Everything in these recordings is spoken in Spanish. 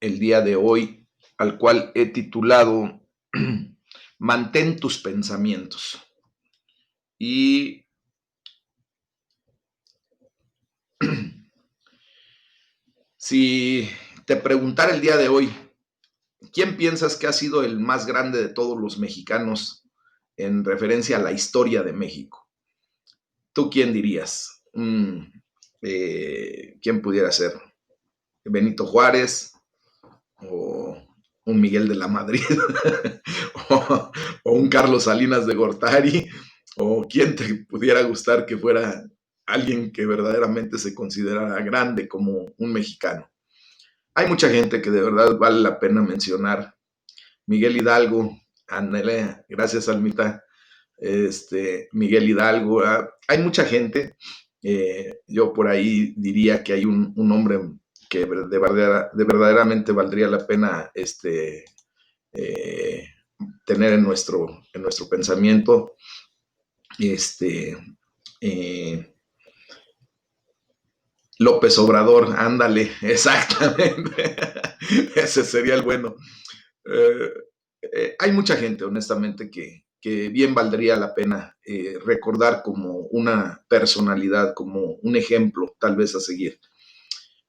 el día de hoy, al cual he titulado Mantén tus pensamientos. Y si te preguntara el día de hoy, ¿quién piensas que ha sido el más grande de todos los mexicanos en referencia a la historia de México? ¿Tú quién dirías? ¿Quién pudiera ser? ¿Benito Juárez o un Miguel de la Madrid o un Carlos Salinas de Gortari? ¿O quién te pudiera gustar que fuera alguien que verdaderamente se considerara grande como un mexicano? Hay mucha gente que de verdad vale la pena mencionar. Miguel Hidalgo, Anele, gracias Almita, Miguel Hidalgo, hay mucha gente. Yo por ahí diría que hay un hombre que de verdaderamente valdría la pena eh, tener en nuestro pensamiento. Eh, López Obrador, ándale, exactamente. Ese sería el bueno. Eh, Hay mucha gente, honestamente, que bien valdría la pena recordar como una personalidad, como un ejemplo, tal vez a seguir.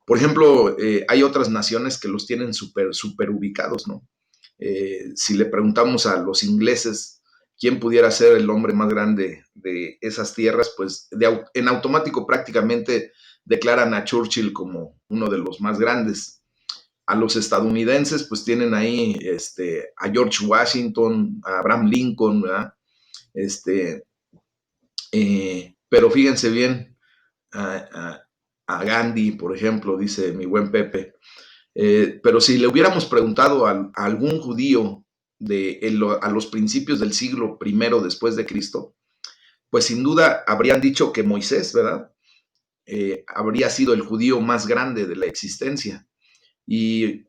Por ejemplo, hay otras naciones que los tienen súper ubicados, ¿no? Si le preguntamos a los ingleses quién pudiera ser el hombre más grande de esas tierras, pues en automático prácticamente declaran a Churchill como uno de los más grandes. A los estadounidenses, pues tienen ahí a George Washington, a Abraham Lincoln, ¿verdad? Pero fíjense bien, a, a Gandhi, por ejemplo, dice mi buen Pepe. Pero si le hubiéramos preguntado a algún judío a los principios del siglo I después de Cristo, pues sin duda habrían dicho que Moisés, ¿verdad? Habría sido el judío más grande de la existencia. Y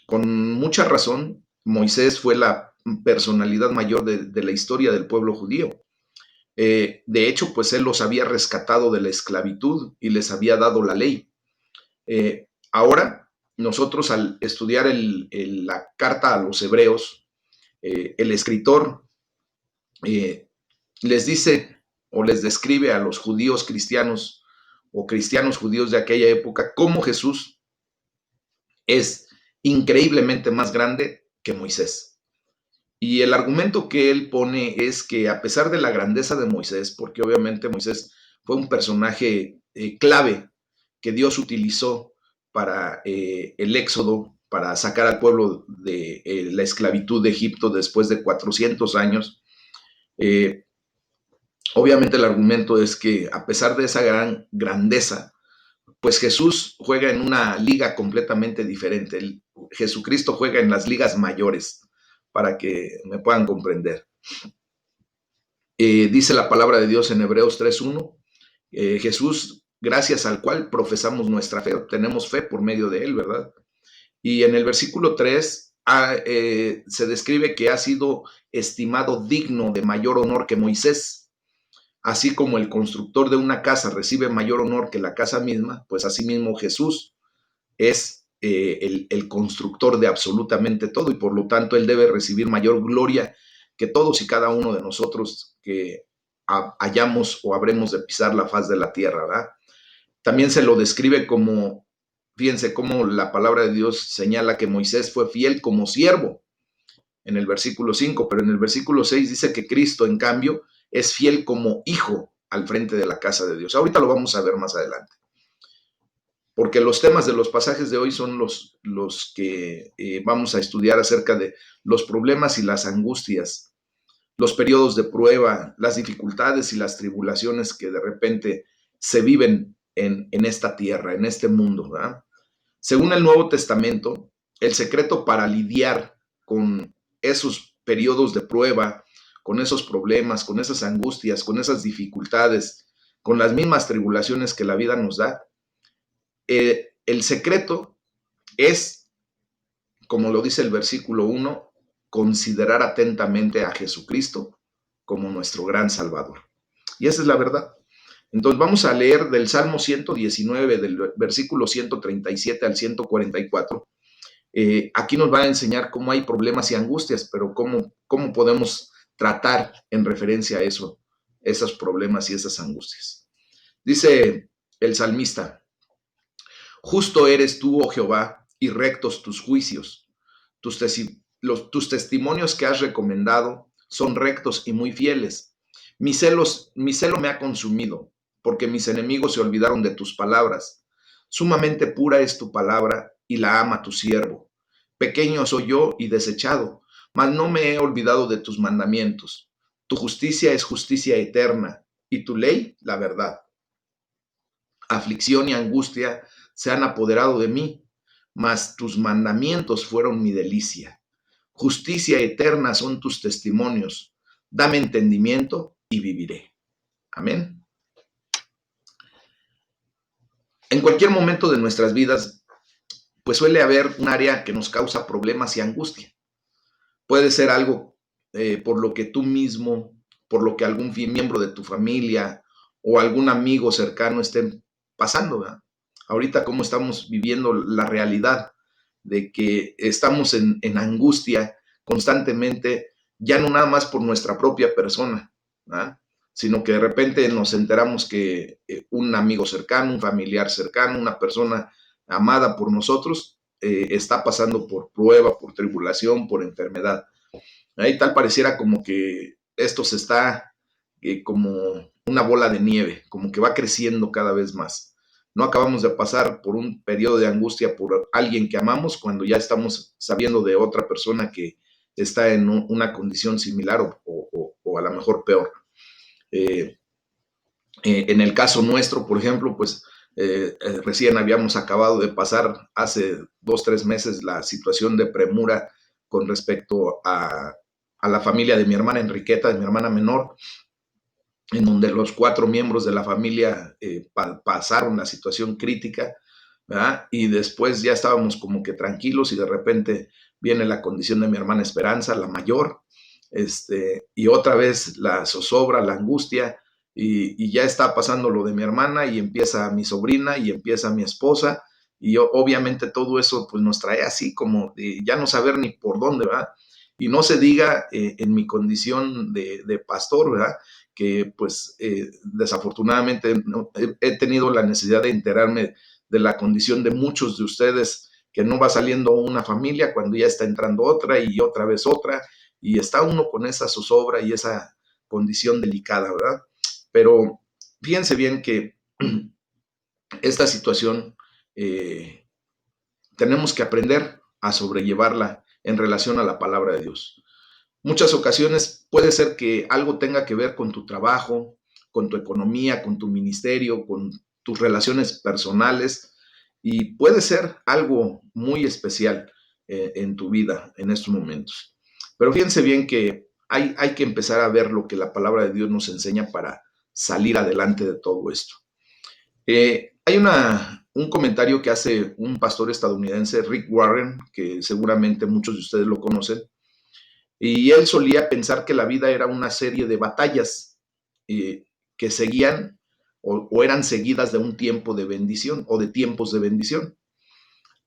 con mucha razón, Moisés fue la personalidad mayor de la historia del pueblo judío. De hecho, pues él los había rescatado de la esclavitud y les había dado la ley. Ahora, nosotros al estudiar la carta a los hebreos, el escritor les dice o les describe a los judíos cristianos o cristianos judíos de aquella época cómo Jesús es increíblemente más grande que Moisés. Y el argumento que él pone es que a pesar de la grandeza de Moisés, porque obviamente Moisés fue un personaje clave que Dios utilizó para el éxodo, para sacar al pueblo de la esclavitud de Egipto después de 400 años, eh, obviamente el argumento es que a pesar de esa gran grandeza, pues Jesús juega en una liga completamente diferente. Jesucristo juega en las ligas mayores, para que me puedan comprender. Dice la palabra de Dios en Hebreos 3:1, Jesús, gracias al cual profesamos nuestra fe, tenemos fe por medio de él, ¿verdad? Y en el versículo 3 se describe que ha sido estimado digno de mayor honor que Moisés. Así como el constructor de una casa recibe mayor honor que la casa misma, pues asimismo Jesús es el constructor de absolutamente todo y por lo tanto él debe recibir mayor gloria que todos y cada uno de nosotros que hayamos o habremos de pisar la faz de la tierra, ¿verdad? También se lo describe como, fíjense cómo la palabra de Dios señala que Moisés fue fiel como siervo en el versículo 5, pero en el versículo 6 dice que Cristo, en cambio, es fiel como hijo al frente de la casa de Dios. Ahorita lo vamos a ver más adelante, porque los temas de los pasajes de hoy son los que vamos a estudiar acerca de los problemas y las angustias, los periodos de prueba, las dificultades y las tribulaciones que de repente se viven en esta tierra, en este mundo, ¿verdad? Según el Nuevo Testamento, el secreto para lidiar con esos periodos de prueba, con esos problemas, con esas angustias, con esas dificultades, con las mismas tribulaciones que la vida nos da, el secreto es, como lo dice el versículo 1, considerar atentamente a Jesucristo como nuestro gran Salvador. Y esa es la verdad. Entonces vamos a leer del Salmo 119, del versículo 137 al 144, Aquí nos va a enseñar cómo hay problemas y angustias, pero cómo podemos tratar en referencia a eso, esos problemas y esas angustias. Dice el salmista: justo eres tú, oh Jehová, y rectos tus juicios. Tus testimonios que has recomendado son rectos y muy fieles. Mi celo me ha consumido, porque mis enemigos se olvidaron de tus palabras. Sumamente pura es tu palabra, y la ama tu siervo. Pequeño soy yo y desechado, mas no me he olvidado de tus mandamientos. Tu justicia es justicia eterna, y tu ley, la verdad. Aflicción y angustia se han apoderado de mí, mas tus mandamientos fueron mi delicia. Justicia eterna son tus testimonios. Dame entendimiento y viviré. Amén. En cualquier momento de nuestras vidas, pues suele haber un área que nos causa problemas y angustia. Puede ser algo por lo que tú mismo, por lo que algún miembro de tu familia o algún amigo cercano estén pasando, ¿verdad? Ahorita cómo estamos viviendo la realidad de que estamos en angustia constantemente, ya no nada más por nuestra propia persona, ¿verdad? Sino que de repente nos enteramos que un amigo cercano, un familiar cercano, una persona amada por nosotros, está pasando por prueba, por tribulación, por enfermedad. Ahí tal pareciera como que esto se está como una bola de nieve, como que va creciendo cada vez más. No acabamos de pasar por un periodo de angustia por alguien que amamos cuando ya estamos sabiendo de otra persona que está en una condición similar o a lo mejor peor. Eh, en el caso nuestro, por ejemplo, pues recién habíamos acabado de pasar hace 2, 3 meses la situación de premura con respecto a la familia de mi hermana Enriqueta, de mi hermana menor, en donde los 4 miembros de la familia pasaron la situación crítica, ¿verdad? Y después ya estábamos como que tranquilos y de repente viene la condición de mi hermana Esperanza, la mayor, y otra vez la zozobra, la angustia, y ya está pasando lo de mi hermana y empieza mi sobrina y empieza mi esposa, y obviamente todo eso pues nos trae así como de ya no saber ni por dónde, ¿verdad? Y no se diga en mi condición de pastor, ¿verdad? Que pues desafortunadamente no, he tenido la necesidad de enterarme de la condición de muchos de ustedes, que no va saliendo una familia cuando ya está entrando otra y otra vez otra, y está uno con esa zozobra y esa condición delicada, ¿verdad? Pero fíjense bien que esta situación eh, tenemos que aprender a sobrellevarla en relación a la palabra de Dios. Muchas ocasiones puede ser que algo tenga que ver con tu trabajo, con tu economía, con tu ministerio, con tus relaciones personales, y puede ser algo muy especial en tu vida en estos momentos. Pero fíjense bien que hay que empezar a ver lo que la palabra de Dios nos enseña para salir adelante de todo esto. Hay un comentario que hace un pastor estadounidense, Rick Warren, que seguramente muchos de ustedes lo conocen, y él solía pensar que la vida era una serie de batallas que seguían o eran seguidas de un tiempo de bendición o de tiempos de bendición.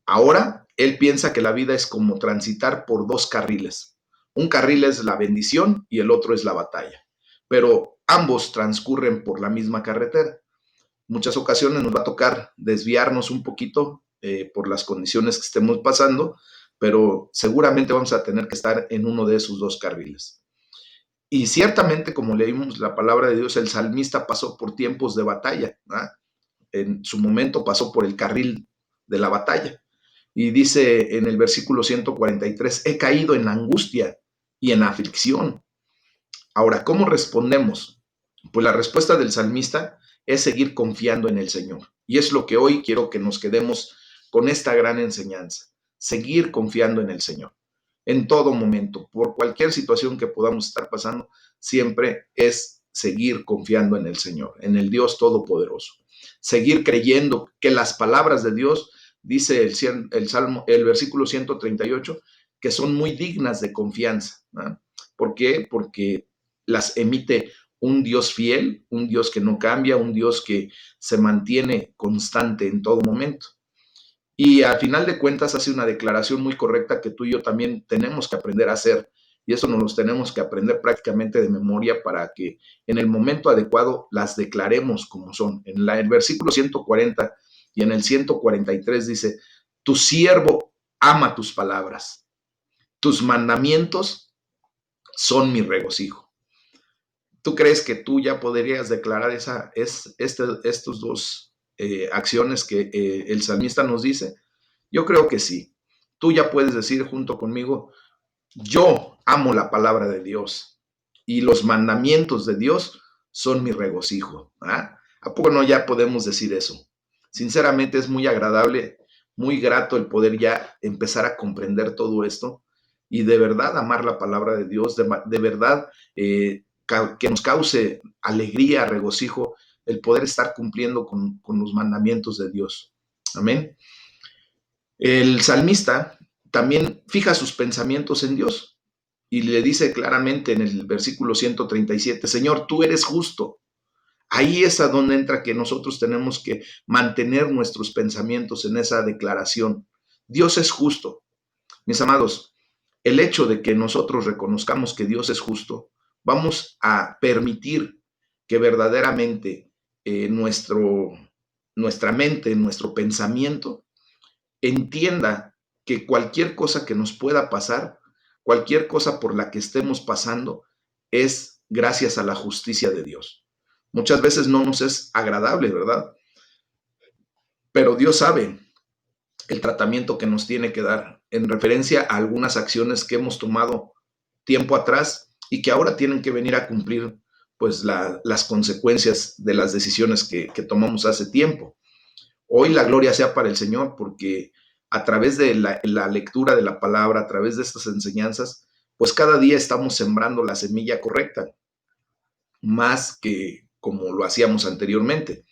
Ahora él piensa que la vida es como transitar por 2 carriles. Un carril es la bendición y el otro es la batalla, pero ambos transcurren por la misma carretera. Muchas ocasiones nos va a tocar desviarnos un poquito por las condiciones que estemos pasando, pero seguramente vamos a tener que estar en uno de esos 2 carriles. Y ciertamente, como leímos la palabra de Dios, el salmista pasó por tiempos de batalla, ¿verdad? En su momento pasó por el carril de la batalla. Y dice en el versículo 143, he caído en angustia y en aflicción. Ahora, ¿cómo respondemos? Pues la respuesta del salmista es seguir confiando en el Señor. Y es lo que hoy quiero que nos quedemos con esta gran enseñanza. Seguir confiando en el Señor. En todo momento, por cualquier situación que podamos estar pasando, siempre es seguir confiando en el Señor, en el Dios Todopoderoso. Seguir creyendo que las palabras de Dios, dice el versículo 138, que son muy dignas de confianza, ¿no? ¿Por qué? Porque las emite un Dios fiel, un Dios que no cambia, un Dios que se mantiene constante en todo momento. Y al final de cuentas hace una declaración muy correcta que tú y yo también tenemos que aprender a hacer. Y eso nos los tenemos que aprender prácticamente de memoria para que en el momento adecuado las declaremos como son. El versículo 140 y en el 143 dice, tu siervo ama tus palabras, tus mandamientos son mi regocijo. ¿Tú crees que tú ya podrías declarar estos dos acciones que el salmista nos dice? Yo creo que sí. Tú ya puedes decir junto conmigo, yo amo la palabra de Dios y los mandamientos de Dios son mi regocijo. ¿Ah? ¿A poco no ya podemos decir eso? Sinceramente es muy agradable, muy grato el poder ya empezar a comprender todo esto y de verdad amar la palabra de Dios, de verdad que nos cause alegría, regocijo, el poder estar cumpliendo con los mandamientos de Dios. Amén. El salmista también fija sus pensamientos en Dios y le dice claramente en el versículo 137, Señor, tú eres justo. Ahí es a donde entra que nosotros tenemos que mantener nuestros pensamientos en esa declaración. Dios es justo. Mis amados, el hecho de que nosotros reconozcamos que Dios es justo, vamos a permitir que verdaderamente nuestra mente, nuestro pensamiento, entienda que cualquier cosa que nos pueda pasar, cualquier cosa por la que estemos pasando, es gracias a la justicia de Dios. Muchas veces no nos es agradable, ¿verdad? Pero Dios sabe el tratamiento que nos tiene que dar en referencia a algunas acciones que hemos tomado tiempo atrás y que ahora tienen que venir a cumplir pues las consecuencias de las decisiones que tomamos hace tiempo. Hoy la gloria sea para el Señor porque a través de la lectura de la palabra, a través de estas enseñanzas, pues cada día estamos sembrando la semilla correcta, más que como lo hacíamos anteriormente.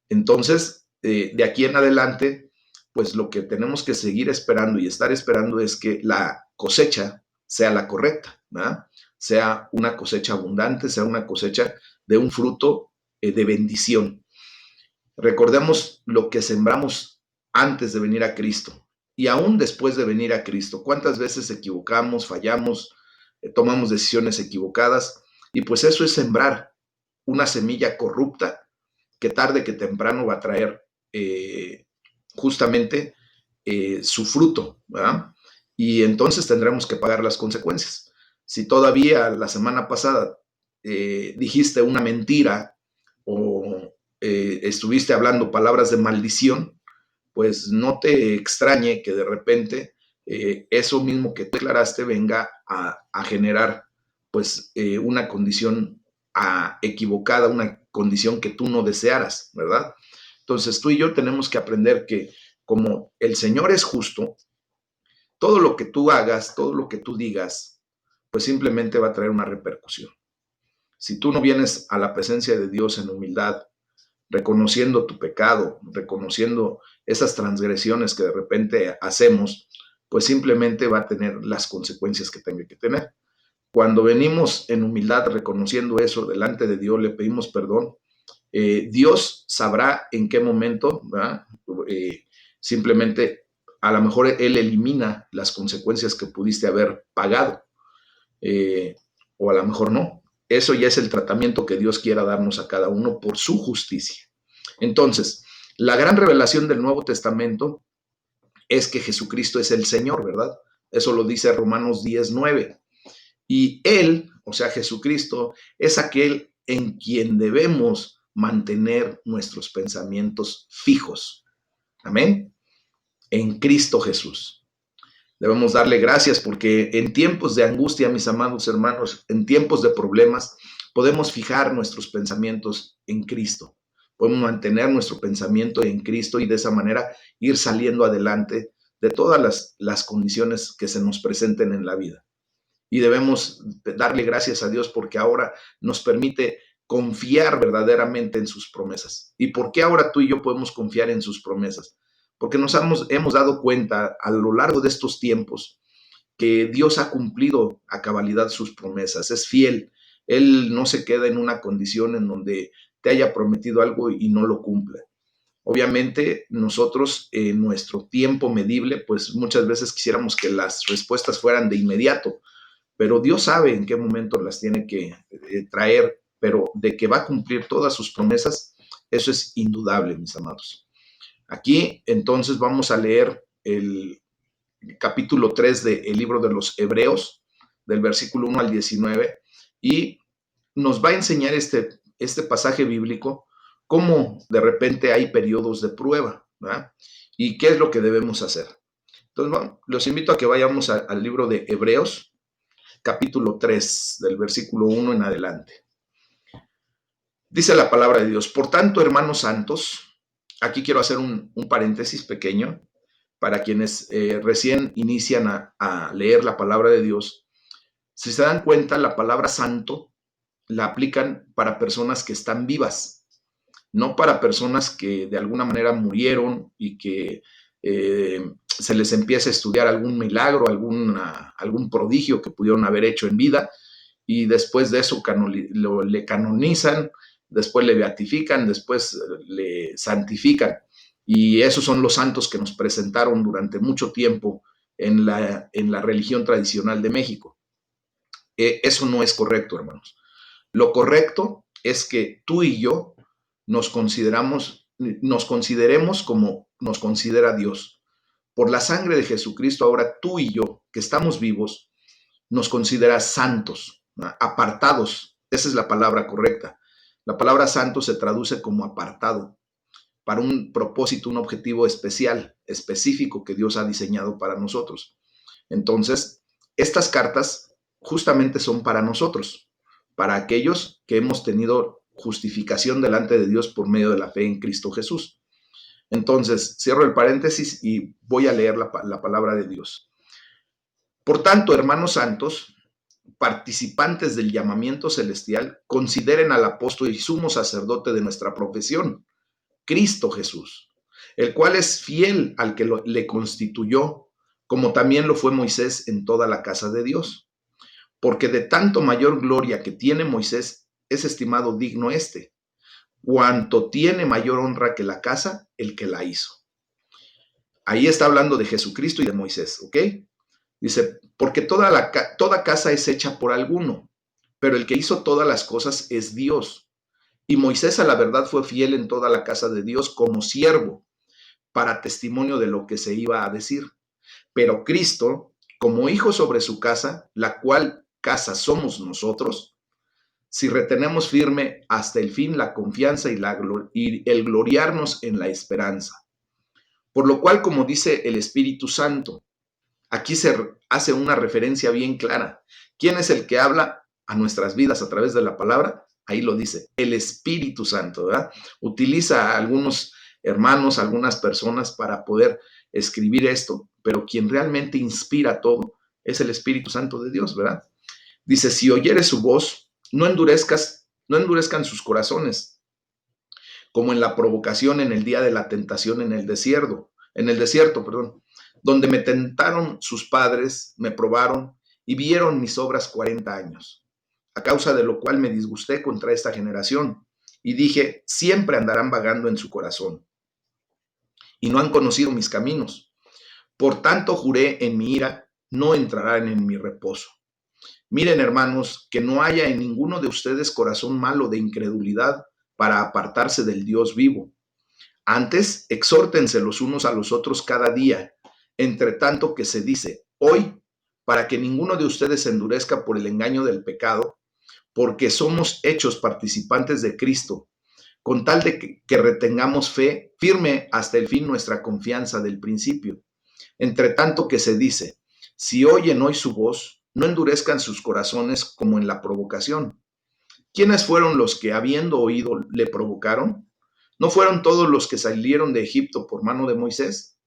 Entonces, de aquí en adelante, pues lo que tenemos que seguir esperando y estar esperando es que la cosecha sea la correcta, ¿verdad? Sea una cosecha abundante, sea una cosecha de un fruto de bendición. Recordemos lo que sembramos antes de venir a Cristo y aún después de venir a Cristo. ¿Cuántas veces equivocamos, fallamos, tomamos decisiones equivocadas? Y pues eso es sembrar una semilla corrupta que tarde que temprano va a traer justamente su fruto, ¿verdad? Y entonces tendremos que pagar las consecuencias. Si todavía la semana pasada dijiste una mentira o estuviste hablando palabras de maldición, pues no te extrañe que de repente eso mismo que declaraste venga a generar pues una condición equivocada, una condición que tú no desearas, ¿verdad? Entonces tú y yo tenemos que aprender que como el Señor es justo, todo lo que tú hagas, todo lo que tú digas, pues simplemente va a traer una repercusión. Si tú no vienes a la presencia de Dios en humildad, reconociendo tu pecado, reconociendo esas transgresiones que de repente hacemos, pues simplemente va a tener las consecuencias que tenga que tener. Cuando venimos en humildad reconociendo eso delante de Dios, le pedimos perdón, Dios sabrá en qué momento, ¿verdad? Eh, simplemente a lo mejor Él elimina las consecuencias que pudiste haber pagado, eh, o a lo mejor no. Eso ya es el tratamiento que Dios quiera darnos a cada uno por su justicia. Entonces, la gran revelación del Nuevo Testamento es que Jesucristo es el Señor, ¿verdad? Eso lo dice Romanos 10:9. Y Él, o sea, Jesucristo, es aquel en quien debemos mantener nuestros pensamientos fijos. Amén. En Cristo Jesús. Debemos darle gracias porque en tiempos de angustia, mis amados hermanos, en tiempos de problemas, podemos fijar nuestros pensamientos en Cristo. Podemos mantener nuestro pensamiento en Cristo y de esa manera ir saliendo adelante de todas las condiciones que se nos presenten en la vida. Y debemos darle gracias a Dios porque ahora nos permite confiar verdaderamente en sus promesas. ¿Y por qué ahora tú y yo podemos confiar en sus promesas? Porque hemos dado cuenta a lo largo de estos tiempos que Dios ha cumplido a cabalidad sus promesas, es fiel. Él no se queda en una condición en donde te haya prometido algo y no lo cumple. Obviamente nosotros en nuestro tiempo medible, pues muchas veces quisiéramos que las respuestas fueran de inmediato, pero Dios sabe en qué momento las tiene que traer, pero de que va a cumplir todas sus promesas, eso es indudable, mis amados. Aquí entonces vamos a leer el capítulo 3 del libro de los Hebreos, del versículo 1 al 19, y nos va a enseñar este pasaje bíblico cómo de repente hay periodos de prueba, ¿verdad? Y qué es lo que debemos hacer. Entonces, bueno, los invito a que vayamos al libro de Hebreos, capítulo 3, del versículo 1 en adelante. Dice la palabra de Dios: por tanto, hermanos santos, aquí quiero hacer un paréntesis pequeño para quienes recién inician a leer la palabra de Dios. Si se dan cuenta, la palabra santo la aplican para personas que están vivas, no para personas que de alguna manera murieron y que se les empieza a estudiar algún milagro, algún prodigio que pudieron haber hecho en vida, y después de eso le canonizan, después le beatifican, después le santifican. Y esos son los santos que nos presentaron durante mucho tiempo en la religión tradicional de México. Eso no es correcto, hermanos. Lo correcto es que tú y yo nos consideremos como nos considera Dios. Por la sangre de Jesucristo, ahora tú y yo, que estamos vivos, nos considera santos, ¿no? Apartados. Esa es la palabra correcta. La palabra santo se traduce como apartado para un propósito, un objetivo especial, específico que Dios ha diseñado para nosotros. Entonces, estas cartas justamente son para nosotros, para aquellos que hemos tenido justificación delante de Dios por medio de la fe en Cristo Jesús. Entonces, cierro el paréntesis y voy a leer la palabra de Dios. Por tanto, hermanos santos, participantes del llamamiento celestial, consideren al apóstol y sumo sacerdote de nuestra profesión, Cristo Jesús, el cual es fiel al que le constituyó, como también lo fue Moisés en toda la casa de Dios. Porque de tanto mayor gloria que tiene Moisés, es estimado digno este, cuanto tiene mayor honra que la casa, el que la hizo. Ahí está hablando de Jesucristo y de Moisés, ¿ok? Dice, porque toda casa es hecha por alguno, pero el que hizo todas las cosas es Dios. Y Moisés a la verdad fue fiel en toda la casa de Dios como siervo, para testimonio de lo que se iba a decir. Pero Cristo, como hijo sobre su casa, la cual casa somos nosotros, si retenemos firme hasta el fin la confianza y el gloriarnos en la esperanza. Por lo cual, como dice el Espíritu Santo, aquí se hace una referencia bien clara. ¿Quién es el que habla a nuestras vidas a través de la palabra? Ahí lo dice, el Espíritu Santo, ¿verdad? Utiliza a algunos hermanos, algunas personas para poder escribir esto, pero quien realmente inspira todo es el Espíritu Santo de Dios, ¿verdad? Dice, si oyeres su voz, no endurezcan sus corazones, como en la provocación en el día de la tentación en el desierto, perdón, donde me tentaron sus padres, me probaron y vieron mis obras 40 años, a causa de lo cual me disgusté contra esta generación y dije, siempre andarán vagando en su corazón y no han conocido mis caminos. Por tanto, juré en mi ira, no entrarán en mi reposo. Miren, hermanos, que no haya en ninguno de ustedes corazón malo de incredulidad para apartarse del Dios vivo. Antes, exhórtense los unos a los otros cada día, entre tanto que se dice, hoy, para que ninguno de ustedes se endurezca por el engaño del pecado, porque somos hechos participantes de Cristo, con tal de que retengamos fe firme hasta el fin nuestra confianza del principio. Entre tanto que se dice, si oyen hoy su voz, no endurezcan sus corazones como en la provocación. ¿Quiénes fueron los que, habiendo oído, le provocaron? ¿No fueron todos los que salieron de Egipto por mano de Moisés?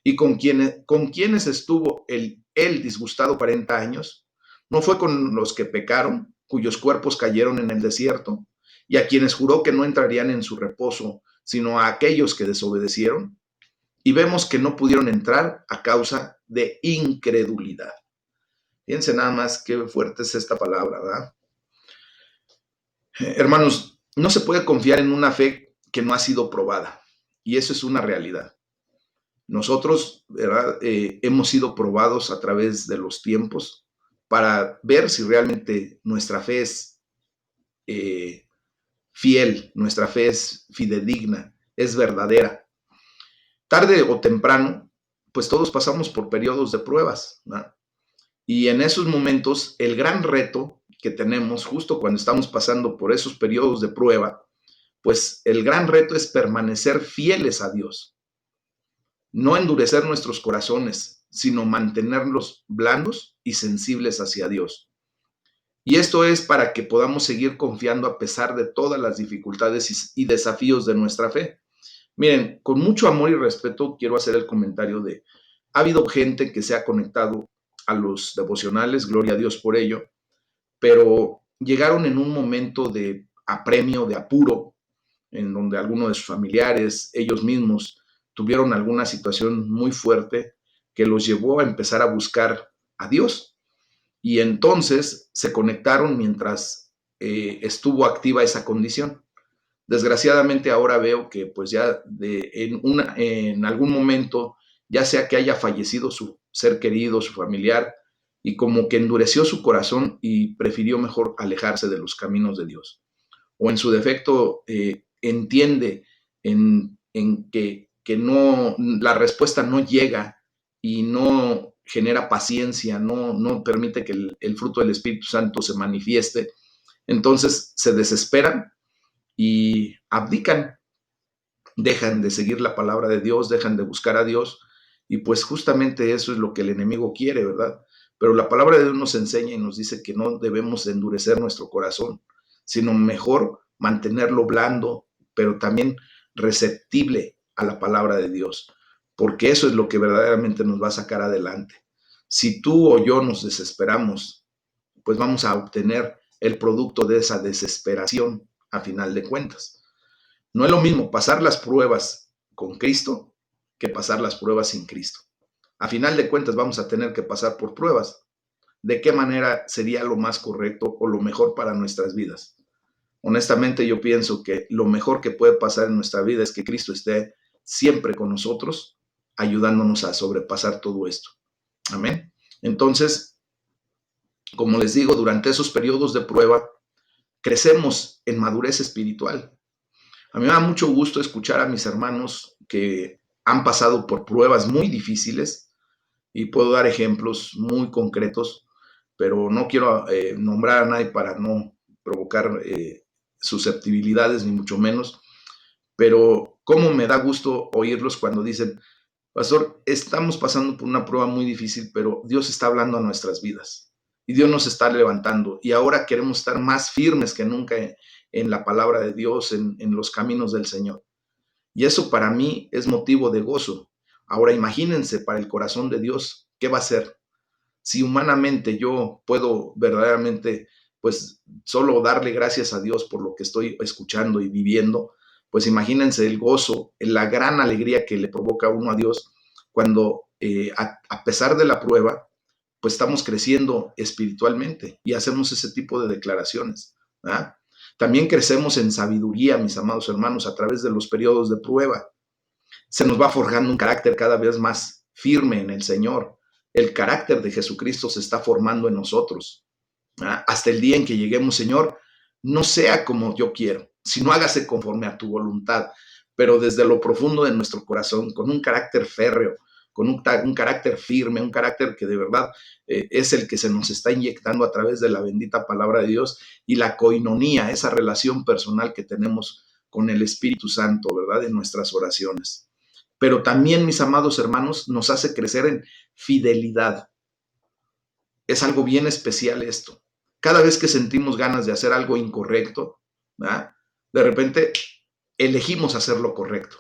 ¿Y con quienes estuvo él disgustado 40 años? ¿No fue con los que pecaron, cuyos cuerpos cayeron en el desierto? ¿Y a quienes juró que no entrarían en su reposo, sino a aquellos que desobedecieron? Y vemos que no pudieron entrar a causa de incredulidad. Fíjense nada más qué fuerte es esta palabra, ¿verdad? Hermanos, no se puede confiar en una fe que no ha sido probada. y eso es una realidad. Nosotros, ¿verdad? Hemos sido probados a través de los tiempos para ver si realmente nuestra fe es eh, fiel, nuestra fe es fidedigna, es verdadera. Tarde o temprano, pues todos pasamos por periodos de pruebas, ¿no? Y en esos momentos, el gran reto que tenemos justo cuando estamos pasando por esos periodos de prueba, pues el gran reto es permanecer fieles a Dios, no endurecer nuestros corazones, sino mantenerlos blandos y sensibles hacia Dios. Y esto es para que podamos seguir confiando a pesar de todas las dificultades y desafíos de nuestra fe. Miren, con mucho amor y respeto quiero hacer el comentario de, ha habido gente que se ha conectado a los devocionales, gloria a Dios por ello, pero llegaron en un momento de apremio, de apuro, en donde algunos de sus familiares, ellos mismos, tuvieron alguna situación muy fuerte que los llevó a empezar a buscar a Dios. Y entonces se conectaron mientras estuvo activa esa condición. Desgraciadamente ahora veo que pues ya en algún momento, ya sea que haya fallecido su ser querido, su familiar, y como que endureció su corazón y prefirió mejor alejarse de los caminos de Dios. O en su defecto entiende en que no, la respuesta no llega y no genera paciencia, no permite que el fruto del Espíritu Santo se manifieste. Entonces se desesperan y abdican, dejan de seguir la palabra de Dios, dejan de buscar a Dios, y pues justamente eso es lo que el enemigo quiere, ¿verdad? Pero la palabra de Dios nos enseña y nos dice que no debemos endurecer nuestro corazón, sino mejor mantenerlo blando, pero también receptible a la palabra de Dios, porque eso es lo que verdaderamente nos va a sacar adelante. Si tú o yo nos desesperamos, pues vamos a obtener el producto de esa desesperación a final de cuentas. No es lo mismo pasar las pruebas con Cristo que pasar las pruebas sin Cristo. A final de cuentas vamos a tener que pasar por pruebas. ¿De qué manera sería lo más correcto o lo mejor para nuestras vidas? Honestamente yo pienso que lo mejor que puede pasar en nuestra vida es que Cristo esté siempre con nosotros, ayudándonos a sobrepasar todo esto. Amén. Entonces, como les digo, durante esos periodos de prueba, crecemos en madurez espiritual. A mí me da mucho gusto escuchar a mis hermanos que han pasado por pruebas muy difíciles y puedo dar ejemplos muy concretos, pero no quiero nombrar a nadie para no provocar susceptibilidades, ni mucho menos, pero cómo me da gusto oírlos cuando dicen, Pastor, estamos pasando por una prueba muy difícil, pero Dios está hablando a nuestras vidas y Dios nos está levantando y ahora queremos estar más firmes que nunca en la palabra de Dios, en los caminos del Señor. Y eso para mí es motivo de gozo. Ahora imagínense para el corazón de Dios, ¿qué va a hacer? Si humanamente yo puedo verdaderamente, pues solo darle gracias a Dios por lo que estoy escuchando y viviendo, pues imagínense el gozo, la gran alegría que le provoca a uno a Dios cuando a pesar de la prueba, pues estamos creciendo espiritualmente y hacemos ese tipo de declaraciones, ¿verdad? También crecemos en sabiduría, mis amados hermanos, a través de los periodos de prueba. Se nos va forjando un carácter cada vez más firme en el Señor. El carácter de Jesucristo se está formando en nosotros. Hasta el día en que lleguemos, Señor, no sea como yo quiero, sino hágase conforme a tu voluntad, pero desde lo profundo de nuestro corazón, con un carácter férreo, con un carácter firme, un carácter que de verdad es el que se nos está inyectando a través de la bendita palabra de Dios y la coinonía, esa relación personal que tenemos con el Espíritu Santo, ¿verdad? En nuestras oraciones. Pero también, mis amados hermanos, nos hace crecer en fidelidad. Es algo bien especial esto. Cada vez que sentimos ganas de hacer algo incorrecto, ¿verdad? De repente elegimos hacer lo correcto.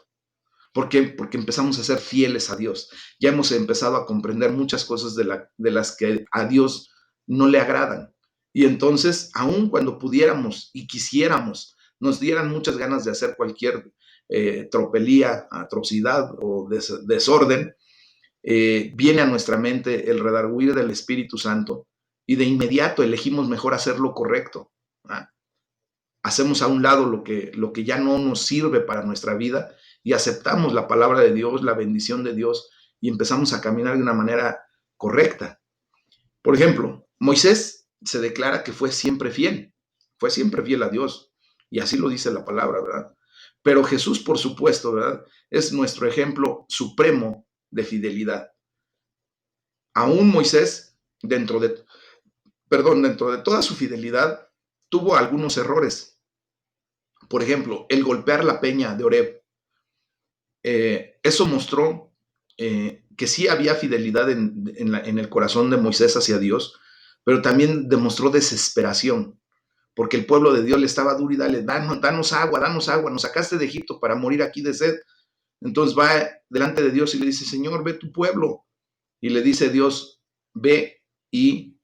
¿Por qué? Porque empezamos a ser fieles a Dios. Ya hemos empezado a comprender muchas cosas de las que a Dios no le agradan. Y entonces, aun cuando pudiéramos y quisiéramos, nos dieran muchas ganas de hacer cualquier tropelía, atrocidad o desorden, viene a nuestra mente el redarguir del Espíritu Santo y de inmediato elegimos mejor hacer lo correcto. ¿Ah? Hacemos a un lado lo que ya no nos sirve para nuestra vida y aceptamos la palabra de Dios, la bendición de Dios, y empezamos a caminar de una manera correcta. Por ejemplo, Moisés se declara que fue siempre fiel a Dios, y así lo dice la palabra, ¿verdad? Pero Jesús, por supuesto, ¿verdad? Es nuestro ejemplo supremo de fidelidad. Aún Moisés, dentro de toda su fidelidad, tuvo algunos errores. Por ejemplo, el golpear la peña de Oreb. Eso mostró que sí había fidelidad en el corazón de Moisés hacia Dios, pero también demostró desesperación, porque el pueblo de Dios le estaba duro y dale, danos agua, nos sacaste de Egipto para morir aquí de sed. Entonces va delante de Dios y le dice, Señor, ve tu pueblo. Y le dice Dios, ve y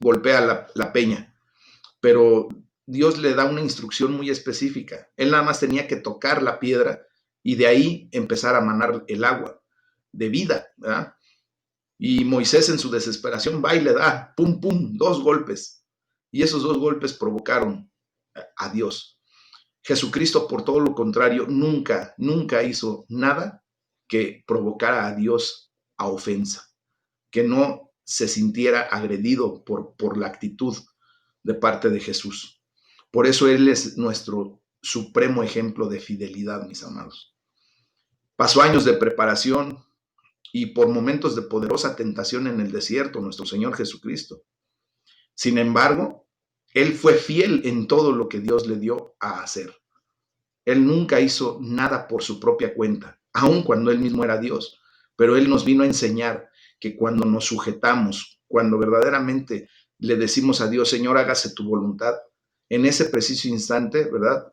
golpea la peña. Pero Dios le da una instrucción muy específica. Él nada más tenía que tocar la piedra y de ahí empezar a manar el agua de vida, ¿verdad? Y Moisés en su desesperación va y le da, pum, pum, 2 golpes. Y esos 2 golpes provocaron a Dios. Jesucristo, por todo lo contrario, nunca hizo nada que provocara a Dios a ofensa, que no se sintiera agredido por la actitud de parte de Jesús. Por eso Él es nuestro supremo ejemplo de fidelidad, mis amados. Pasó años de preparación y por momentos de poderosa tentación en el desierto, nuestro Señor Jesucristo. Sin embargo, Él fue fiel en todo lo que Dios le dio a hacer. Él nunca hizo nada por su propia cuenta, aun cuando Él mismo era Dios. Pero Él nos vino a enseñar que cuando nos sujetamos, cuando verdaderamente le decimos a Dios, Señor, hágase tu voluntad, en ese preciso instante, ¿verdad?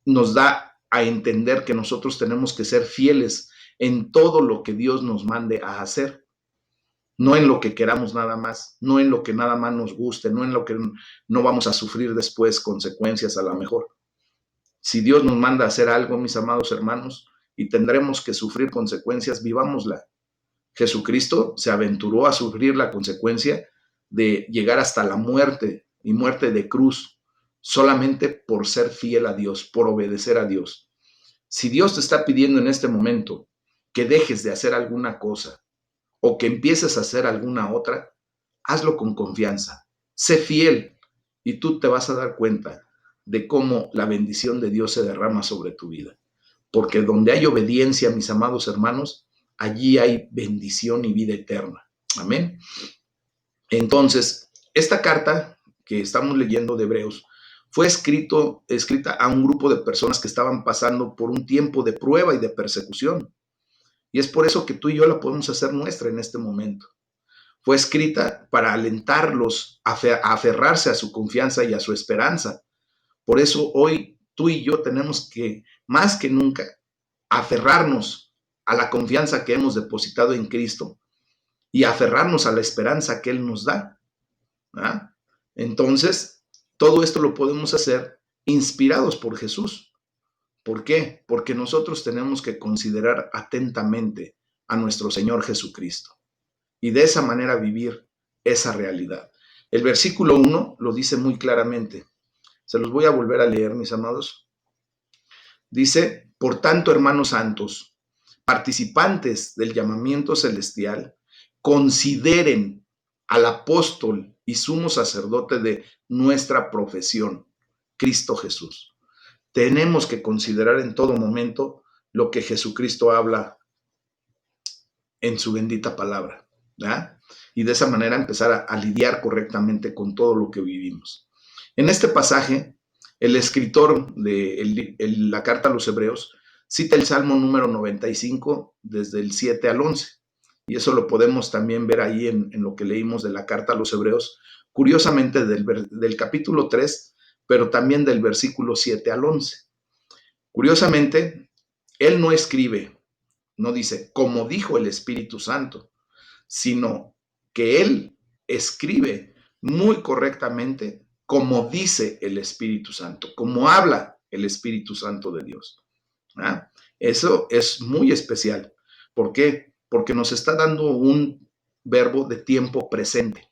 Nos da a entender que nosotros tenemos que ser fieles en todo lo que Dios nos mande a hacer, no en lo que queramos nada más, no en lo que nada más nos guste, no en lo que no vamos a sufrir después consecuencias a lo mejor. Si Dios nos manda a hacer algo, mis amados hermanos, y tendremos que sufrir consecuencias, vivámosla. Jesucristo se aventuró a sufrir la consecuencia de llegar hasta la muerte y muerte de cruz, solamente por ser fiel a Dios, por obedecer a Dios. Si Dios te está pidiendo en este momento que dejes de hacer alguna cosa o que empieces a hacer alguna otra, hazlo con confianza. Sé fiel y tú te vas a dar cuenta de cómo la bendición de Dios se derrama sobre tu vida. Porque donde hay obediencia, mis amados hermanos, allí hay bendición y vida eterna. Amén. Entonces, esta carta que estamos leyendo de Hebreos fue escrita a un grupo de personas que estaban pasando por un tiempo de prueba y de persecución. Y es por eso que tú y yo la podemos hacer nuestra en este momento. Fue escrita para alentarlos a aferrarse a su confianza y a su esperanza. Por eso hoy tú y yo tenemos que, más que nunca, aferrarnos a la confianza que hemos depositado en Cristo y aferrarnos a la esperanza que Él nos da. ¿Ah? Entonces, todo esto lo podemos hacer inspirados por Jesús. ¿Por qué? Porque nosotros tenemos que considerar atentamente a nuestro Señor Jesucristo y de esa manera vivir esa realidad. El versículo 1 lo dice muy claramente. Se los voy a volver a leer, mis amados. Dice, por tanto, hermanos santos, participantes del llamamiento celestial, consideren al apóstol y sumo sacerdote de nuestra profesión, Cristo Jesús. Tenemos que considerar en todo momento lo que Jesucristo habla en su bendita palabra, ¿verdad? Y de esa manera empezar a lidiar correctamente con todo lo que vivimos. En este pasaje, el escritor de la carta a los Hebreos cita el Salmo número 95 desde el 7 al 11. Y eso lo podemos también ver ahí en lo que leímos de la carta a los Hebreos, curiosamente del capítulo 3, pero también del versículo 7 al 11. Curiosamente, él no escribe, no dice, como dijo el Espíritu Santo, sino que él escribe muy correctamente como dice el Espíritu Santo, como habla el Espíritu Santo de Dios. ¿Ah? Eso es muy especial. ¿Por qué? Porque nos está dando un verbo de tiempo presente.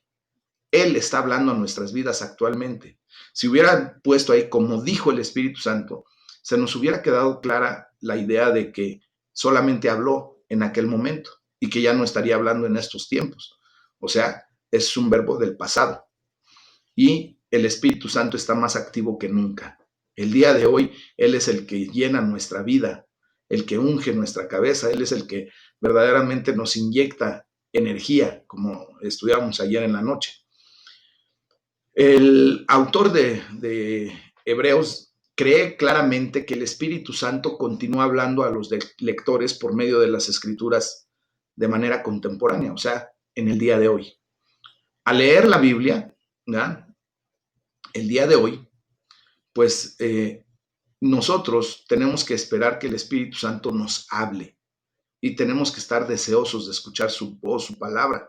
Él está hablando a nuestras vidas actualmente. Si hubiera puesto ahí como dijo el Espíritu Santo, se nos hubiera quedado clara la idea de que solamente habló en aquel momento y que ya no estaría hablando en estos tiempos. O sea, es un verbo del pasado. Y el Espíritu Santo está más activo que nunca. El día de hoy, Él es el que llena nuestra vida, el que unge nuestra cabeza, Él es el que verdaderamente nos inyecta energía, como estudiábamos ayer en la noche. El autor de Hebreos cree claramente que el Espíritu Santo continúa hablando a los lectores por medio de las Escrituras de manera contemporánea, o sea, en el día de hoy. Al leer la Biblia, ¿verdad?, el día de hoy, pues nosotros tenemos que esperar que el Espíritu Santo nos hable y tenemos que estar deseosos de escuchar su voz, su palabra,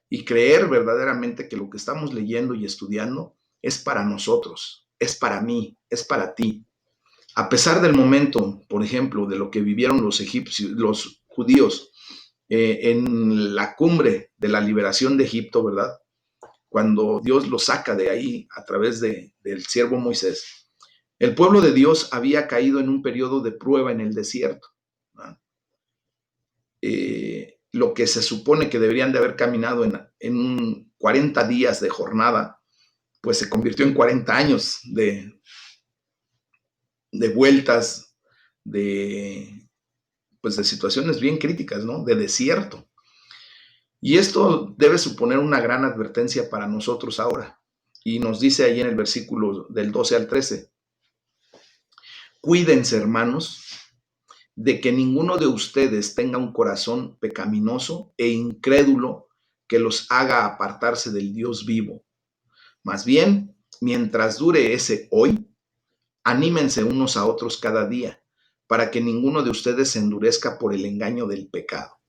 y creer verdaderamente que lo que estamos leyendo y estudiando es para nosotros, es para mí, es para ti. A pesar del momento, por ejemplo, de lo que vivieron los egipcios, los judíos en la cumbre de la liberación de Egipto, ¿verdad?, cuando Dios los saca de ahí a través del siervo Moisés, el pueblo de Dios había caído en un periodo de prueba en el desierto, ¿no? Lo que se supone que deberían de haber caminado en 40 días de jornada, pues se convirtió en 40 años de vueltas, pues de situaciones bien críticas, ¿no?, de desierto. Y esto debe suponer una gran advertencia para nosotros ahora. Y nos dice ahí en el versículo del 12 al 13, cuídense, hermanos, de que ninguno de ustedes tenga un corazón pecaminoso e incrédulo que los haga apartarse del Dios vivo. Más bien, mientras dure ese hoy, anímense unos a otros cada día, para que ninguno de ustedes se endurezca por el engaño del pecado.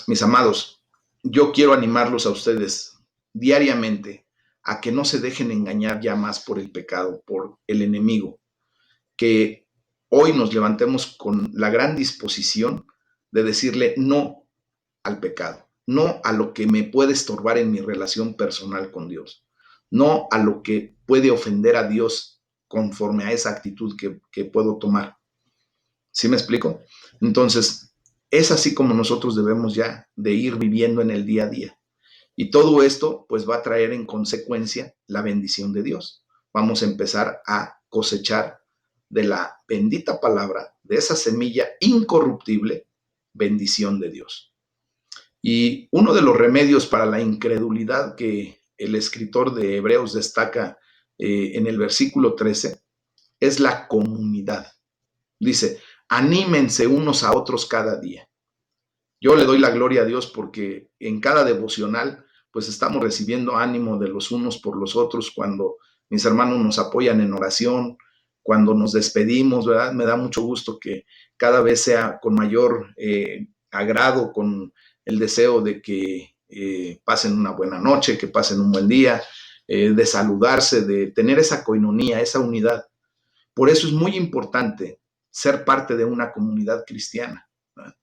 Mis amados, yo quiero animarlos a ustedes diariamente a que no se dejen engañar ya más por el pecado, por el enemigo, que hoy nos levantemos con la gran disposición de decirle no al pecado, no a lo que me puede estorbar en mi relación personal con Dios, no a lo que puede ofender a Dios conforme a esa actitud que puedo tomar. ¿Sí me explico? Entonces, es así como nosotros debemos ya de ir viviendo en el día a día. Y todo esto pues va a traer en consecuencia la bendición de Dios. Vamos a empezar a cosechar de la bendita palabra, de esa semilla incorruptible, bendición de Dios. Y uno de los remedios para la incredulidad que el escritor de Hebreos destaca en el versículo 13 es la comunidad. Dice, anímense unos a otros cada día. Yo le doy la gloria a Dios porque en cada devocional pues estamos recibiendo ánimo de los unos por los otros cuando mis hermanos nos apoyan en oración, cuando nos despedimos, ¿verdad? Me da mucho gusto que cada vez sea con mayor agrado, con el deseo de que pasen una buena noche, que pasen un buen día, de saludarse, de tener esa coinonía, esa unidad. Por eso es muy importante ser parte de una comunidad cristiana, ¿verdad?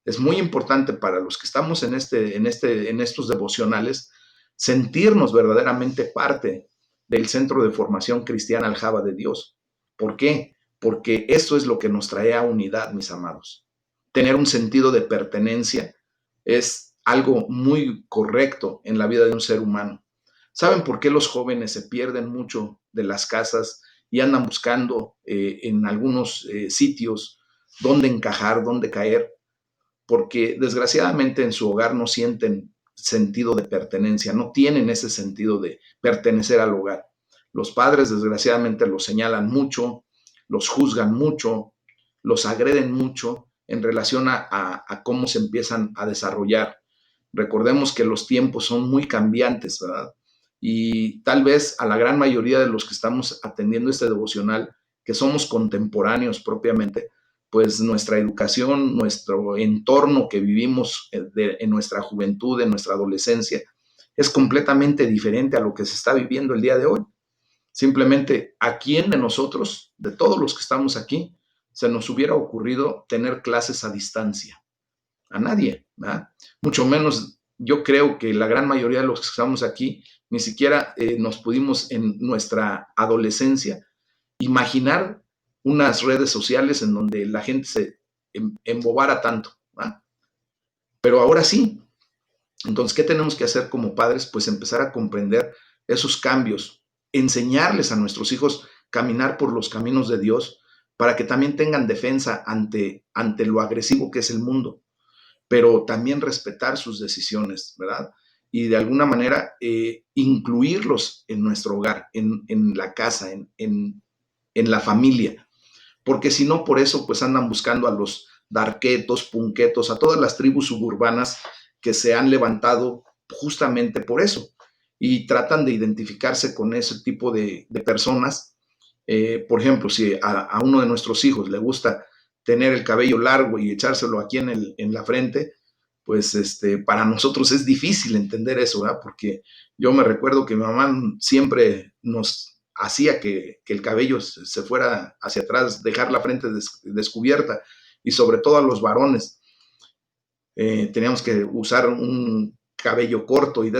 Es muy importante para los que estamos en estos devocionales sentirnos verdaderamente parte del Centro de Formación Cristiana Aljaba de Dios. ¿Por qué? Porque eso es lo que nos trae a unidad, mis amados. Tener un sentido de pertenencia es algo muy correcto en la vida de un ser humano. ¿Saben por qué los jóvenes se pierden mucho de las casas y andan buscando en algunos sitios dónde encajar, dónde caer? Porque desgraciadamente en su hogar no sienten sentido de pertenencia, no tienen ese sentido de pertenecer al hogar. Los padres desgraciadamente los señalan mucho, los juzgan mucho, los agreden mucho en relación a cómo se empiezan a desarrollar. Recordemos que los tiempos son muy cambiantes, ¿verdad? Y tal vez a la gran mayoría de los que estamos atendiendo este devocional, que somos contemporáneos propiamente, pues nuestra educación, nuestro entorno que vivimos en nuestra juventud, en nuestra adolescencia, es completamente diferente a lo que se está viviendo el día de hoy. Simplemente, ¿a quién de nosotros, de todos los que estamos aquí, se nos hubiera ocurrido tener clases a distancia? A nadie, ¿verdad? Mucho menos yo creo que la gran mayoría de los que estamos aquí ni siquiera nos pudimos en nuestra adolescencia imaginar unas redes sociales en donde la gente se embobara tanto, ¿va? Pero ahora sí. Entonces, ¿qué tenemos que hacer como padres? Pues empezar a comprender esos cambios, enseñarles a nuestros hijos caminar por los caminos de Dios para que también tengan defensa ante lo agresivo que es el mundo, pero también respetar sus decisiones, ¿verdad? Y de alguna manera incluirlos en nuestro hogar, en la casa, en la familia, porque si no, por eso pues andan buscando a los darquetos, punquetos, a todas las tribus suburbanas que se han levantado justamente por eso y tratan de identificarse con ese tipo de personas. Por ejemplo, si a uno de nuestros hijos le gusta tener el cabello largo y echárselo aquí en la frente, pues para nosotros es difícil entender eso, ¿verdad? Porque yo me recuerdo que mi mamá siempre nos hacía que el cabello se fuera hacia atrás, dejar la frente descubierta, y sobre todo a los varones teníamos que usar un cabello corto y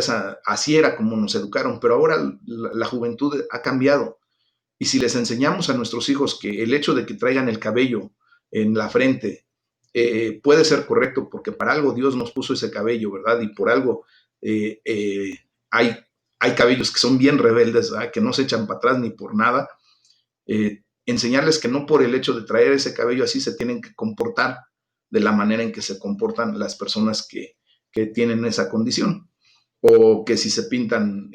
así era como nos educaron, pero ahora la juventud ha cambiado. Y si les enseñamos a nuestros hijos que el hecho de que traigan el cabello en la frente puede ser correcto, porque para algo Dios nos puso ese cabello, ¿verdad? Y por algo eh, eh, hay, hay cabellos que son bien rebeldes, ¿verdad? Que no se echan para atrás ni por nada. Enseñarles que no por el hecho de traer ese cabello así se tienen que comportar de la manera en que se comportan las personas que tienen esa condición. O que si se pintan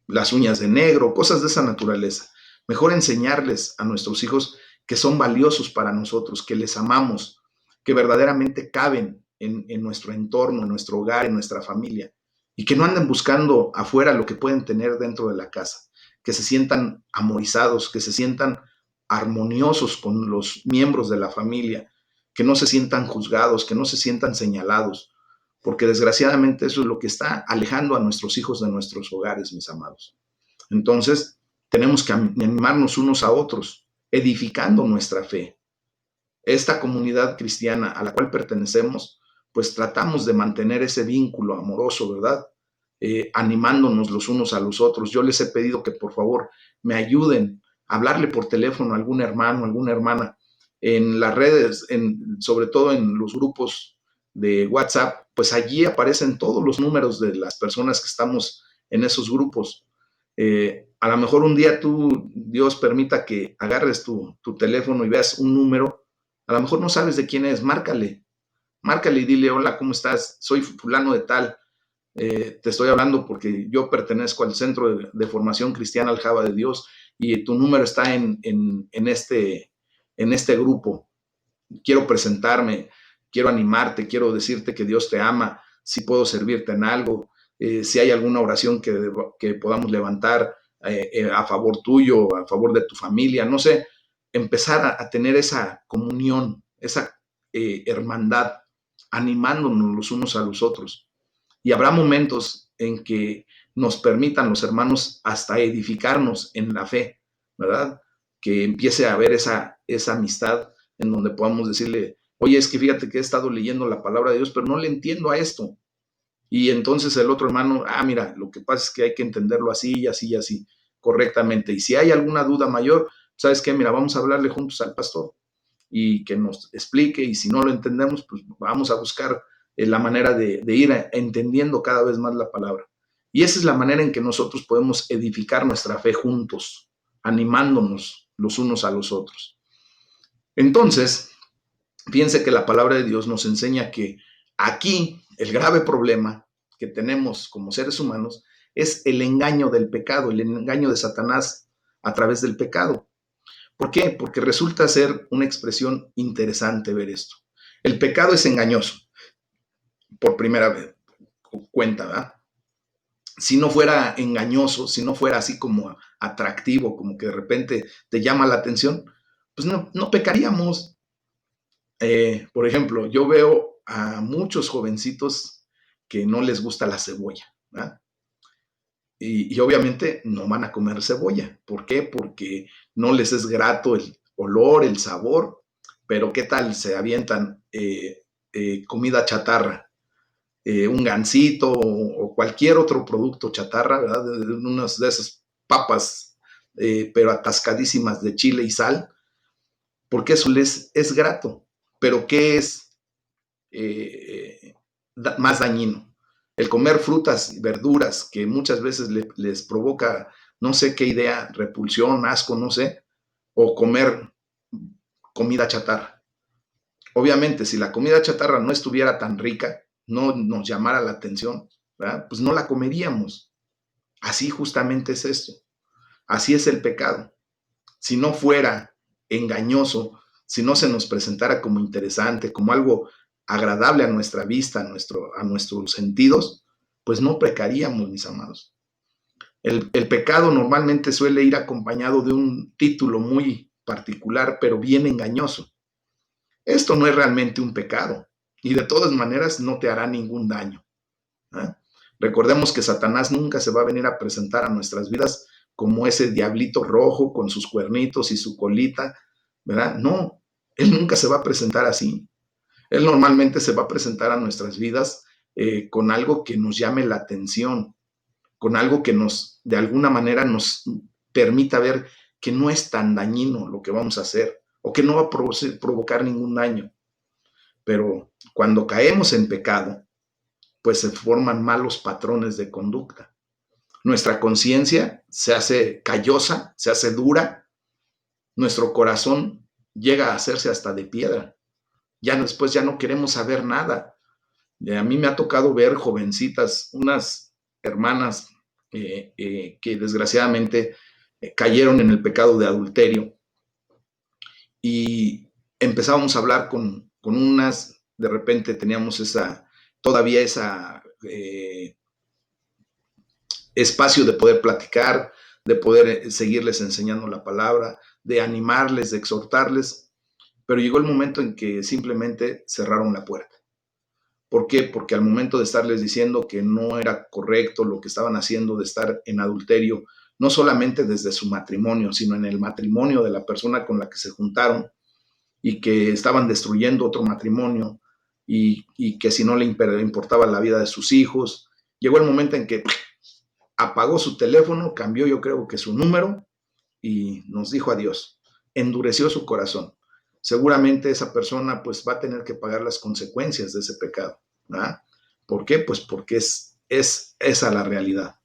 las uñas de negro, cosas de esa naturaleza. Mejor enseñarles a nuestros hijos que son valiosos para nosotros, que les amamos, que verdaderamente caben en nuestro entorno, en nuestro hogar, en nuestra familia, y que no anden buscando afuera lo que pueden tener dentro de la casa, que se sientan amorizados, que se sientan armoniosos con los miembros de la familia, que no se sientan juzgados, que no se sientan señalados, porque desgraciadamente eso es lo que está alejando a nuestros hijos de nuestros hogares, mis amados. Entonces, tenemos que animarnos unos a otros, edificando nuestra fe. Esta comunidad cristiana a la cual pertenecemos, pues tratamos de mantener ese vínculo amoroso, ¿verdad? Animándonos los unos a los otros. Yo les he pedido que por favor me ayuden a hablarle por teléfono a algún hermano, alguna hermana, en las redes, sobre todo en los grupos de WhatsApp, pues allí aparecen todos los números de las personas que estamos en esos grupos. A lo mejor un día tú, Dios permita que agarres tu teléfono y veas un número, a lo mejor no sabes de quién es, márcale y dile, hola, ¿cómo estás? Soy fulano de tal, te estoy hablando porque yo pertenezco al Centro de Formación Cristiana Aljaba de Dios y tu número está en este grupo. Quiero presentarme, quiero animarte, quiero decirte que Dios te ama, si puedo servirte en algo, si hay alguna oración que podamos levantar a favor tuyo, a favor de tu familia, no sé, empezar a tener esa comunión, esa hermandad, animándonos los unos a los otros. Y habrá momentos en que nos permitan los hermanos hasta edificarnos en la fe, ¿verdad? Que empiece a haber esa amistad en donde podamos decirle, oye, es que fíjate que he estado leyendo la palabra de Dios, pero no le entiendo a esto. Y entonces el otro hermano, mira, lo que pasa es que hay que entenderlo así y así y así, correctamente. Y si hay alguna duda mayor, ¿sabes qué? Mira, vamos a hablarle juntos al pastor y que nos explique, y si no lo entendemos, pues vamos a buscar la manera de ir entendiendo cada vez más la palabra. Y esa es la manera en que nosotros podemos edificar nuestra fe juntos, animándonos los unos a los otros. Entonces, fíjense que la palabra de Dios nos enseña que aquí el grave problema que tenemos como seres humanos es el engaño del pecado, el engaño de Satanás a través del pecado. ¿Por qué? Porque resulta ser una expresión interesante ver esto. El pecado es engañoso, por primera vez, cuenta, ¿verdad? Si no fuera engañoso, si no fuera así como atractivo, como que de repente te llama la atención, pues no pecaríamos. Por ejemplo, yo veo a muchos jovencitos que no les gusta la cebolla, ¿verdad? Y obviamente no van a comer cebolla. ¿Por qué? Porque no les es grato el olor, el sabor, pero ¿qué tal? Se avientan comida chatarra, un gansito o cualquier otro producto chatarra, ¿verdad? Unas de esas papas pero atascadísimas de chile y sal, porque eso les es grato. Pero ¿qué es más dañino? El comer frutas y verduras que muchas veces les provoca no sé qué idea, repulsión, asco, no sé, o comer comida chatarra. Obviamente, si la comida chatarra no estuviera tan rica, no nos llamara la atención, ¿verdad? Pues no la comeríamos. Así justamente es esto. Así es el pecado. Si no fuera engañoso, si no se nos presentara como interesante, como algo agradable a nuestra vista, a nuestros sentidos, pues no pecaríamos, mis amados. El pecado normalmente suele ir acompañado de un título muy particular, pero bien engañoso. Esto no es realmente un pecado y de todas maneras no te hará ningún daño. ¿Eh? Recordemos que Satanás nunca se va a venir a presentar a nuestras vidas como ese diablito rojo con sus cuernitos y su colita, ¿verdad? No, él nunca se va a presentar así. Él normalmente se va a presentar a nuestras vidas con algo que nos llame la atención, con algo que de alguna manera, nos permita ver que no es tan dañino lo que vamos a hacer o que no va a provocar ningún daño. Pero cuando caemos en pecado, pues se forman malos patrones de conducta. Nuestra conciencia se hace callosa, se hace dura, nuestro corazón llega a hacerse hasta de piedra. Ya después ya no queremos saber nada. A mí me ha tocado ver jovencitas, unas hermanas que desgraciadamente cayeron en el pecado de adulterio y empezábamos a hablar con unas, de repente teníamos todavía esa espacio de poder platicar, de poder seguirles enseñando la palabra, de animarles, de exhortarles, pero llegó el momento en que simplemente cerraron la puerta. ¿Por qué? Porque al momento de estarles diciendo que no era correcto lo que estaban haciendo de estar en adulterio, no solamente desde su matrimonio, sino en el matrimonio de la persona con la que se juntaron y que estaban destruyendo otro matrimonio y que si no le importaba la vida de sus hijos, llegó el momento en que apagó su teléfono, cambió yo creo que su número y nos dijo adiós. Endureció su corazón. Seguramente esa persona pues va a tener que pagar las consecuencias de ese pecado. ¿Verdad? ¿Por qué? Pues porque es esa la realidad.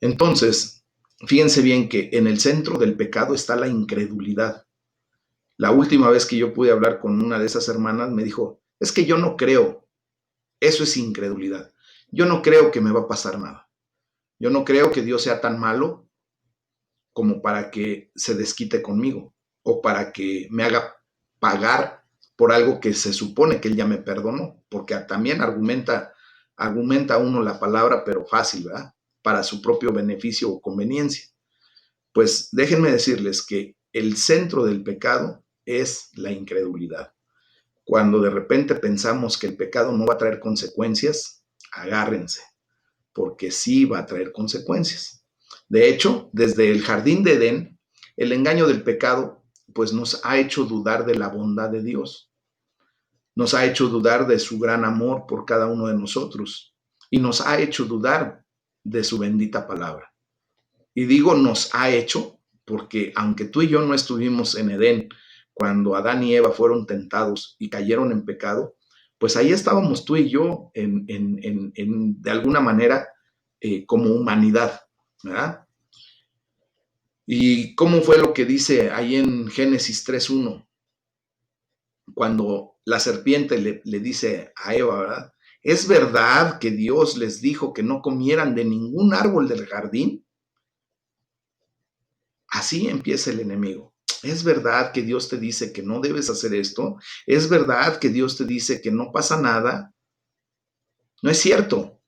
Entonces, fíjense bien que en el centro del pecado está la incredulidad. La última vez que yo pude hablar con una de esas hermanas me dijo, es que yo no creo, eso es incredulidad. Yo no creo que me va a pasar nada. Yo no creo que Dios sea tan malo como para que se desquite conmigo o para que me haga pagar por algo que se supone que él ya me perdonó, porque también argumenta uno la palabra, pero fácil, ¿verdad? Para su propio beneficio o conveniencia. Pues déjenme decirles que el centro del pecado es la incredulidad. Cuando de repente pensamos que el pecado no va a traer consecuencias, agárrense, porque sí va a traer consecuencias. De hecho, desde el jardín de Edén, el engaño del pecado pues nos ha hecho dudar de la bondad de Dios, nos ha hecho dudar de su gran amor por cada uno de nosotros y nos ha hecho dudar de su bendita palabra. Y digo nos ha hecho porque aunque tú y yo no estuvimos en Edén cuando Adán y Eva fueron tentados y cayeron en pecado, pues ahí estábamos tú y yo de alguna manera como humanidad, ¿verdad? ¿Y cómo fue lo que dice ahí en Génesis 3.1? Cuando la serpiente le dice a Eva, ¿verdad? ¿Es verdad que Dios les dijo que no comieran de ningún árbol del jardín? Así empieza el enemigo. ¿Es verdad que Dios te dice que no debes hacer esto? ¿Es verdad que Dios te dice que no pasa nada? No es cierto.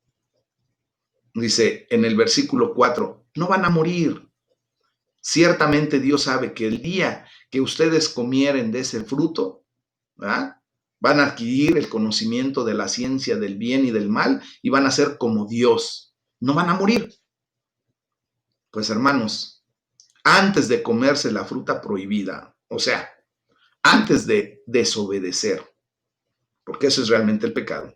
Dice en el versículo 4, no van a morir. Ciertamente Dios sabe que el día que ustedes comieren de ese fruto, ¿verdad? Van a adquirir el conocimiento de la ciencia del bien y del mal y van a ser como Dios. No van a morir. Pues hermanos, antes de comerse la fruta prohibida, o sea, antes de desobedecer, porque eso es realmente el pecado,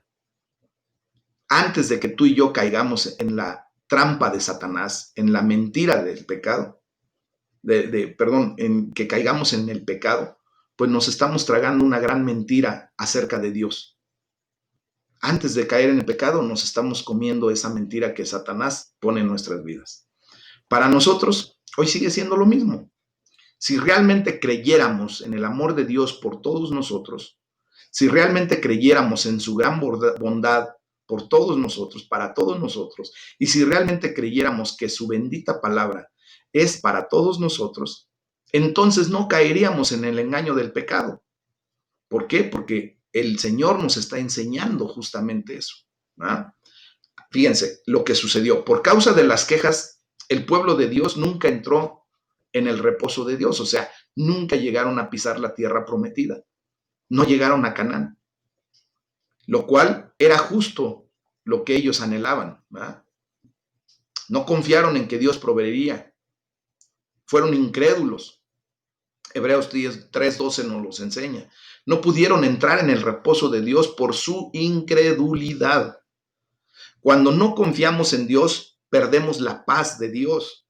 antes de que tú y yo caigamos en la trampa de Satanás, en la mentira del pecado, en que caigamos en el pecado, pues nos estamos tragando una gran mentira acerca de Dios. Antes de caer en el pecado, nos estamos comiendo esa mentira que Satanás pone en nuestras vidas. Para nosotros, hoy sigue siendo lo mismo. Si realmente creyéramos en el amor de Dios por todos nosotros, si realmente creyéramos en su gran bondad por todos nosotros, para todos nosotros, y si realmente creyéramos que su bendita palabra es para todos nosotros, entonces no caeríamos en el engaño del pecado. ¿Por qué? Porque el Señor nos está enseñando justamente eso. ¿Ah? Fíjense lo que sucedió. Por causa de las quejas, el pueblo de Dios nunca entró en el reposo de Dios, o sea, nunca llegaron a pisar la tierra prometida, no llegaron a Canaán, lo cual era justo lo que ellos anhelaban. ¿Verdad? No confiaron en que Dios proveería, fueron incrédulos. Hebreos 3:12 nos los enseña. No pudieron entrar en el reposo de Dios por su incredulidad. Cuando no confiamos en Dios, perdemos la paz de Dios.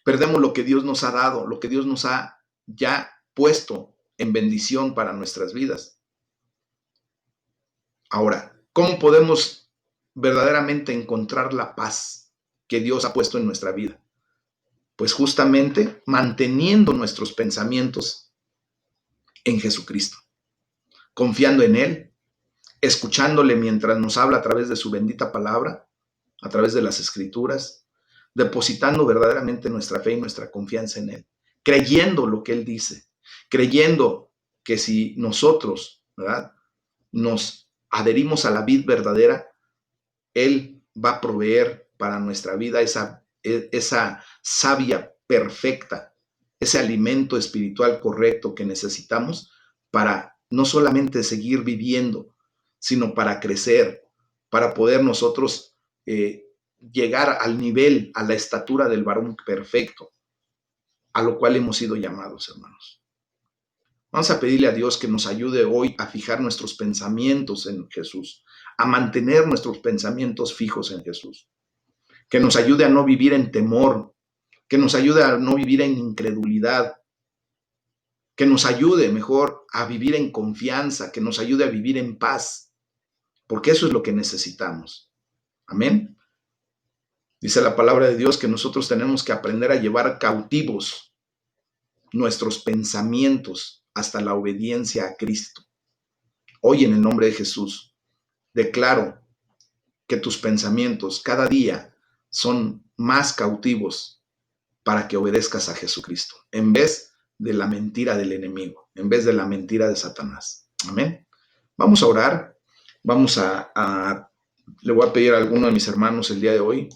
Perdemos lo que Dios nos ha dado, lo que Dios nos ha ya puesto en bendición para nuestras vidas. Ahora, ¿cómo podemos verdaderamente encontrar la paz que Dios ha puesto en nuestra vida? Pues justamente manteniendo nuestros pensamientos en Jesucristo, confiando en Él, escuchándole mientras nos habla a través de su bendita palabra, a través de las escrituras, depositando verdaderamente nuestra fe y nuestra confianza en Él, creyendo lo que Él dice, creyendo que si nosotros, ¿verdad?, nos adherimos a la vid verdadera, Él va a proveer para nuestra vida esa savia perfecta, ese alimento espiritual correcto que necesitamos para no solamente seguir viviendo, sino para crecer, para poder nosotros llegar al nivel, a la estatura del varón perfecto, a lo cual hemos sido llamados, hermanos. Vamos a pedirle a Dios que nos ayude hoy a fijar nuestros pensamientos en Jesús, a mantener nuestros pensamientos fijos en Jesús, que nos ayude a no vivir en temor, que nos ayude a no vivir en incredulidad, que nos ayude mejor a vivir en confianza, que nos ayude a vivir en paz, porque eso es lo que necesitamos. Amén. Dice la palabra de Dios que nosotros tenemos que aprender a llevar cautivos nuestros pensamientos hasta la obediencia a Cristo. Hoy, en el nombre de Jesús, declaro que tus pensamientos cada día son más cautivos para que obedezcas a Jesucristo, en vez de la mentira del enemigo, en vez de la mentira de Satanás. Amén. Vamos a orar. Le voy a pedir a alguno de mis hermanos el día de hoy